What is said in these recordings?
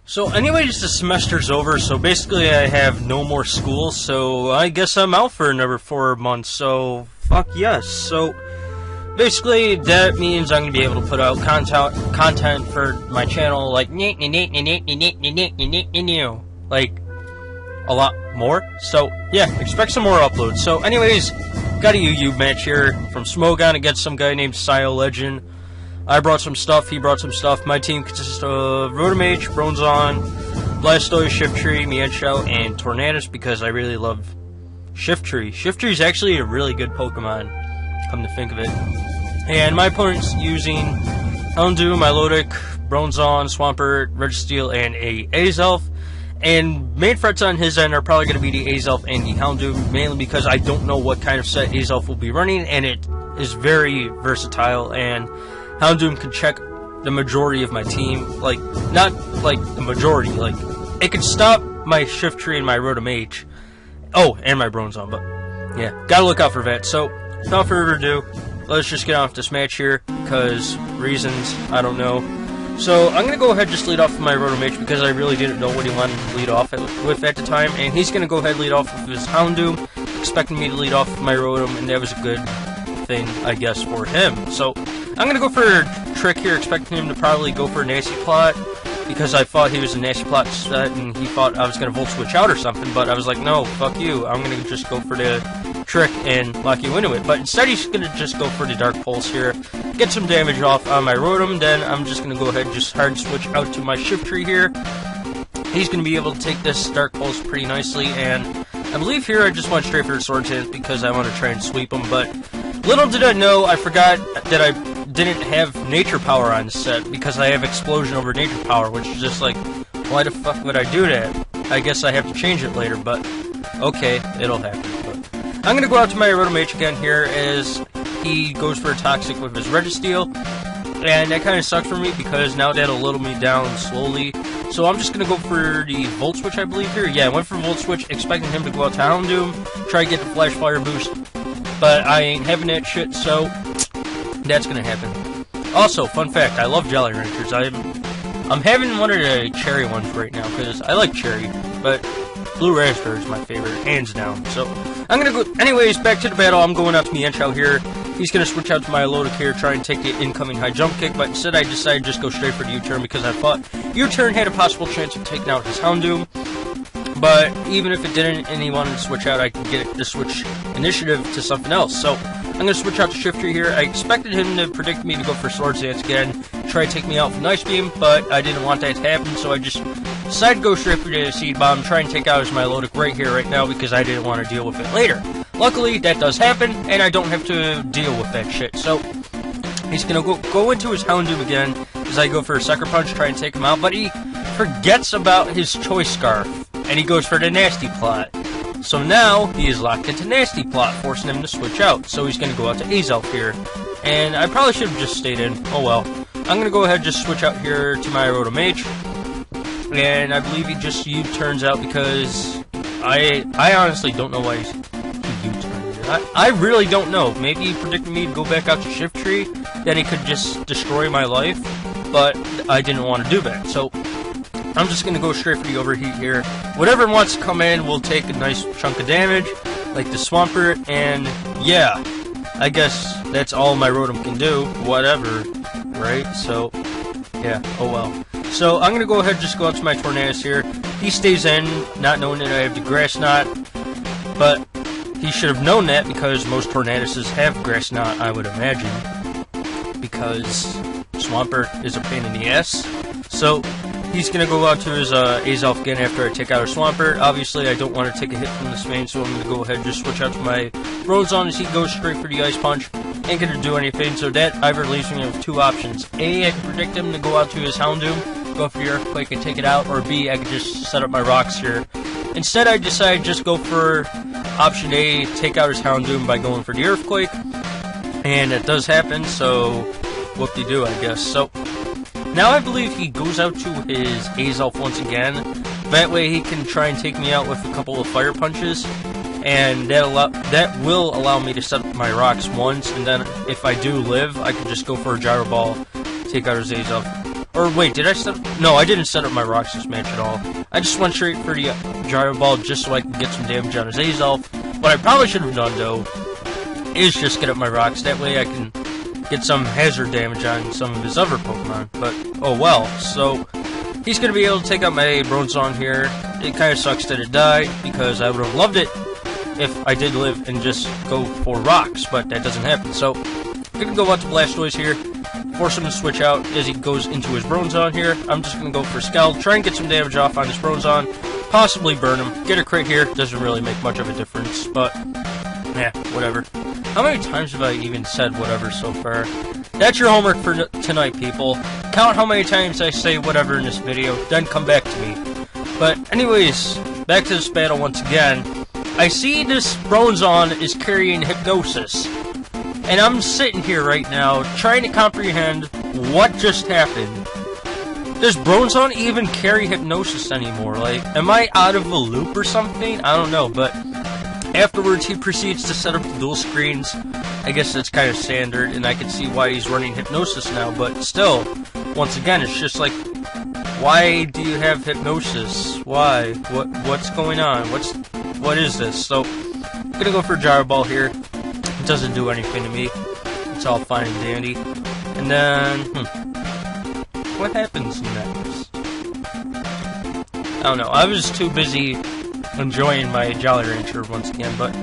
So anyways, the semester's over, so basically I have no more school, so I guess I'm out for another 4 months, so fuck yes. So basically that means I'm going to be able to put out content for my channel like a lot more. So yeah, expect some more uploads. So anyways, got a UU match here from Smogon against some guy named SiOLegend. I brought some stuff, he brought some stuff. My team consists of Rotomage, Bronzong, Blastoise, Shiftry, Mienshao, and Tornadus because I really love Shiftry. Shiftry is actually a really good Pokemon, come to think of it. And my opponent's using Houndoom, Milotic, Bronzong, Swampert, Registeel, and a Azelf. And main threats on his end are probably going to be the Azelf and the Houndoom, mainly because I don't know what kind of set Azelf will be running, and it is very versatile, and Houndoom can check the majority of my team, like, not like the majority, like, it can stop my Shiftry and my Rotomage. Oh, and my Bronzong, but, yeah, gotta look out for that. So, without further ado, let's just get off this match here, because reasons, I don't know. So, I'm gonna go ahead and just lead off with my Rotomage, because I really didn't know what he wanted to lead off with at the time, and he's gonna go ahead and lead off with his Houndoom, expecting me to lead off with my Rotom, and that was a good thing, I guess, for him. So, I'm gonna go for a Trick here, expecting him to probably go for a Nasty Plot, because I thought he was a Nasty Plot set, and he thought I was gonna Volt Switch out or something, but I was like, no, fuck you, I'm gonna just go for the Trick and lock you into it. But instead he's gonna just go for the Dark Pulse here, get some damage off on my Rotom, then I'm just gonna go ahead and just hard switch out to my Shiftry here. He's gonna be able to take this Dark Pulse pretty nicely, and I believe here I just went straight for the Sword Dance because I want to try and sweep him, but little did I know, I forgot that I didn't have Nature Power on this set, because I have Explosion over Nature Power, which is just like, why the fuck would I do that? I guess I have to change it later, but okay, it'll happen. But I'm gonna go out to my Rotomage again here, as he goes for a Toxic with his Registeel, and that kind of sucks for me, because now that'll little me down slowly. So I'm just going to go for the Volt Switch, I believe, here. Yeah, I went for Volt Switch, expecting him to go out to Houndoom, try to get the Flash Fire boost, but I ain't having that shit, so that's going to happen. Also, fun fact, I love Jelly Ranchers. I'm having one of the cherry ones right now, because I like cherry, but Blue Raspberry is my favorite, hands down. So I'm going to go, anyways, back to the battle. I'm going out to Mienshao here. He's going to switch out to my Milotic here, try and take the incoming high jump kick, but instead I decided to just go straight for the U-turn, because I thought U-turn had a possible chance of taking out his Houndoom. But even if it didn't, and he wanted to switch out, I could get the switch initiative to something else. So I'm going to switch out to Shiftry here. I expected him to predict me to go for Sword Dance again, try to take me out with Nice Beam, but I didn't want that to happen, so I just decided to go straight for the Seed Bomb, try and take out his Milotic right here, right now, because I didn't want to deal with it later. Luckily, that does happen, and I don't have to deal with that shit. So he's going to go into his Houndoom again, as I go for a Sucker Punch, try and take him out, but he forgets about his Choice Scarf, and he goes for the Nasty Plot. So now, he is locked into Nasty Plot, forcing him to switch out. So he's going to go out to Azelf here. And I probably should have just stayed in. Oh well. I'm going to go ahead and just switch out here to my Rotomage. And I believe he just U-turns out because I honestly don't know why he U-turned. I really don't know. Maybe he predicted me to go back out to Shiftry, then he could just destroy my life. But I didn't want to do that. So I'm just going to go straight for the overheat here. Whatever wants to come in will take a nice chunk of damage, like the Swampert, and yeah, I guess that's all my Rotom can do, whatever, right? So, yeah, oh well. So, I'm going to go ahead and just go out to my Tornadus here. He stays in, not knowing that I have the Grass Knot, but he should have known that because most Tornaduses have Grass Knot, I would imagine, because Swampert is a pain in the ass. So, he's going to go out to his Azelf again after I take out a Swampert. Obviously, I don't want to take a hit from this main, so I'm going to go ahead and just switch out to my Bronzong as he goes straight for the Ice Punch. Ain't going to do anything, so that either leaves me with two options. A, I can predict him to go out to his Houndoom, go for the Earthquake and take it out, or B, I could just set up my rocks here. Instead, I decided just go for option A, take out his Houndoom by going for the Earthquake. And it does happen, so whoop-de-doo, I guess. So now I believe he goes out to his Azelf once again. That way he can try and take me out with a couple of Fire Punches. And that will allow me to set up my rocks once. And then if I do live, I can just go for a Gyro Ball, take out his Azelf. Or wait, did I set up? No, I didn't set up my rocks this match at all. I just went straight for the gyro ball just so I can get some damage on his Azelf. What I probably should have done, though, is just get up my rocks. That way I can get some hazard damage on some of his other Pokemon. But, oh well. So, he's going to be able to take out my Bronzong here. It kind of sucks that it died, because I would have loved it if I did live and just go for rocks, but that doesn't happen. So, I'm going to go out to Blastoise here, force him to switch out as he goes into his Bronzong here. I'm just going to go for Scald, try and get some damage off on his Bronzong, possibly burn him, get a crit here. Doesn't really make much of a difference, but yeah, whatever. How many times have I even said whatever so far? That's your homework for tonight, people. Count how many times I say whatever in this video, then come back to me. But anyways, back to this battle once again. I see this Bronzong is carrying Hypnosis. And I'm sitting here right now, trying to comprehend what just happened. Does Bronzong even carry Hypnosis anymore? Like, am I out of a loop or something? I don't know, but afterwards he proceeds to set up the dual screens. I guess that's kind of standard, and I can see why he's running Hypnosis now, but still, once again, it's just like, why do you have Hypnosis? Why? What's going on? What is this? So, I'm gonna go for a Gyro Ball here. It doesn't do anything to me. It's all fine and dandy. And then, what happens next? I don't know. I was too busy enjoying my Jolly Rancher once again, but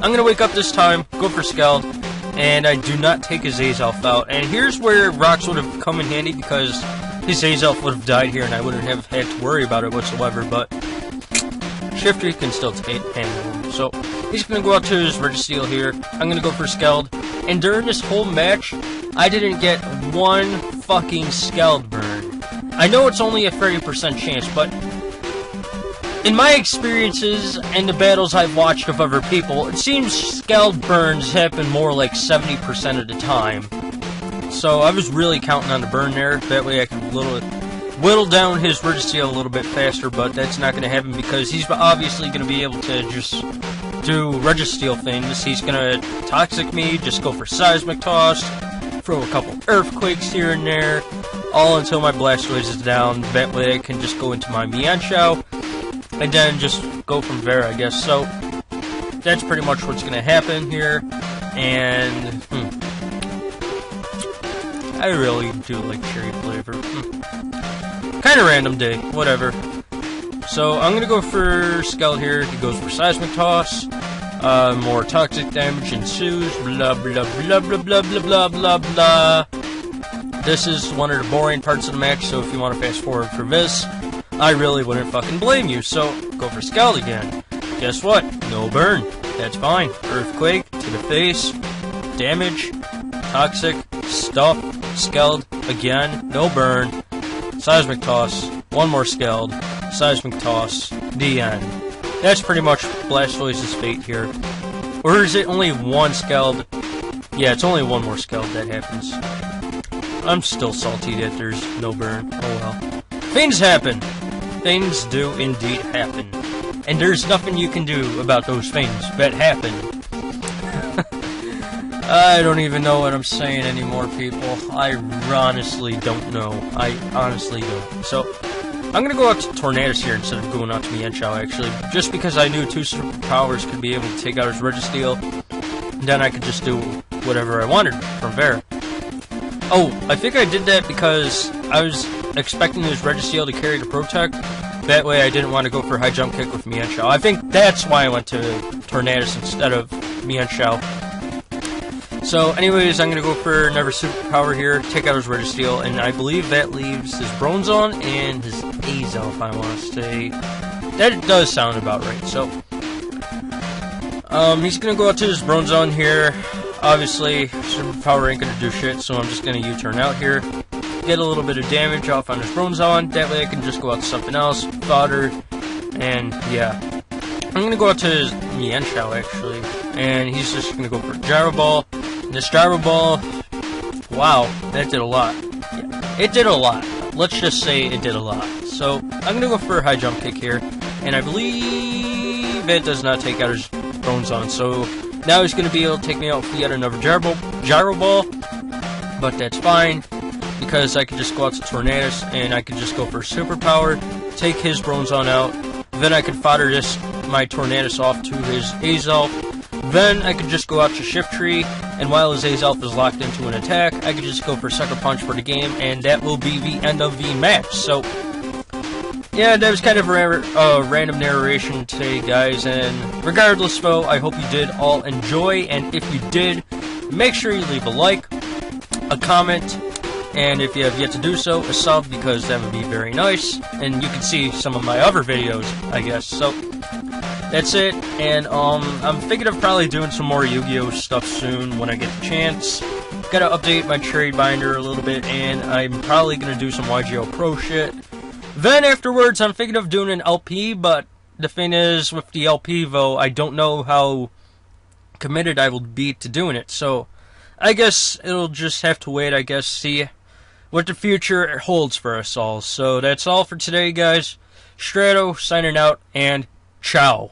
I'm gonna wake up this time, go for Scald, and I do not take his Azelf out. And here's where Rocks would have come in handy, because his Azelf would have died here and I wouldn't have had to worry about it whatsoever, but Shifty can still handle him. So, he's going to go out to his Registeel here. I'm going to go for Scald. And during this whole match, I didn't get one fucking Scald burn. I know it's only a 30% chance, but in my experiences and the battles I've watched of other people, it seems Scald burns happen more like 70% of the time. So I was really counting on the burn there. That way I could whittle down his Registeel a little bit faster, but that's not going to happen because he's obviously going to be able to just do Registeel things. He's going to Toxic me, just go for Seismic Toss, throw a couple Earthquakes here and there, all until my Blastoise is down. That way I can just go into my Mienshao, and then just go from there, I guess. So, that's pretty much what's going to happen here, and I really do like cherry flavor. Kind of random day, whatever. So, I'm going to go for Scald here. He goes for Seismic Toss. More toxic damage ensues. Blah, blah, blah, blah, blah, blah, blah, blah. This is one of the boring parts of the match, so if you want to fast forward for this, I really wouldn't fucking blame you. So, go for Scald again. Guess what? No burn. That's fine. Earthquake to the face. Damage. Toxic. Stuff. Scald. Again. No burn. Seismic Toss. One more Scald. Seismic Toss. The end. That's pretty much Blastoise's fate here. Or is it only one Scald? Yeah, it's only one more Scald that happens. I'm still salty that there's no burn. Oh well. Things happen. Things do indeed happen. And there's nothing you can do about those things that happen. I don't even know what I'm saying anymore, people. I honestly don't know. I honestly don't. So, I'm going to go out to Tornadus here instead of going out to Mienshao, actually. Just because I knew two superpowers could be able to take out his Registeel. Then I could just do whatever I wanted from there. Oh, I think I did that because I was expecting his Registeel to carry the Protect. That way I didn't want to go for High Jump Kick with Mienshao. I think that's why I went to Tornadus instead of Mienshao. So, anyways, I'm going to go for another superpower here, take out his Registeel, and I believe that leaves his Bronzong and his Azelf, I want to say. That does sound about right. So, he's going to go out to his Bronzong here. Obviously, superpower ain't going to do shit, so I'm just going to U-turn out here. Get a little bit of damage off on his Bronzong. That way I can just go out to something else, fodder, and yeah. I'm going to go out to his Mienshao, actually, and he's just going to go for a Gyro Ball. This Gyro Ball, wow, that did a lot. Yeah, it did a lot. Let's just say it did a lot. So, I'm going to go for a High Jump Kick here, and I believe it does not take out his Bronzong, so now he's going to be able to take me out for yet another Gyro Ball, but that's fine. because I could just go out to Tornadus and I could just go for Superpower, take his Bronzong out, then I could fodder my Tornadus off to his Azelf, then I could just go out to Shiftry, and while his Azelf is locked into an attack, I could just go for Sucker Punch for the game, and that will be the end of the match. So, yeah, that was kind of a random narration today, guys, and regardless, though, I hope you did all enjoy, and if you did, make sure you leave a like, a comment, and if you have yet to do so, a sub, because that would be very nice, and you can see some of my other videos, I guess. So, that's it, and I'm thinking of probably doing some more Yu-Gi-Oh! Stuff soon when I get the chance. Gotta update my trade binder a little bit, and I'm probably gonna do some YGO Pro shit. Then afterwards, I'm thinking of doing an LP, but the thing is, with the LP, though, I don't know how committed I will be to doing it, so I guess it'll just have to wait, I guess, see what the future holds for us all. So that's all for today, guys. Strato, signing out, and ciao.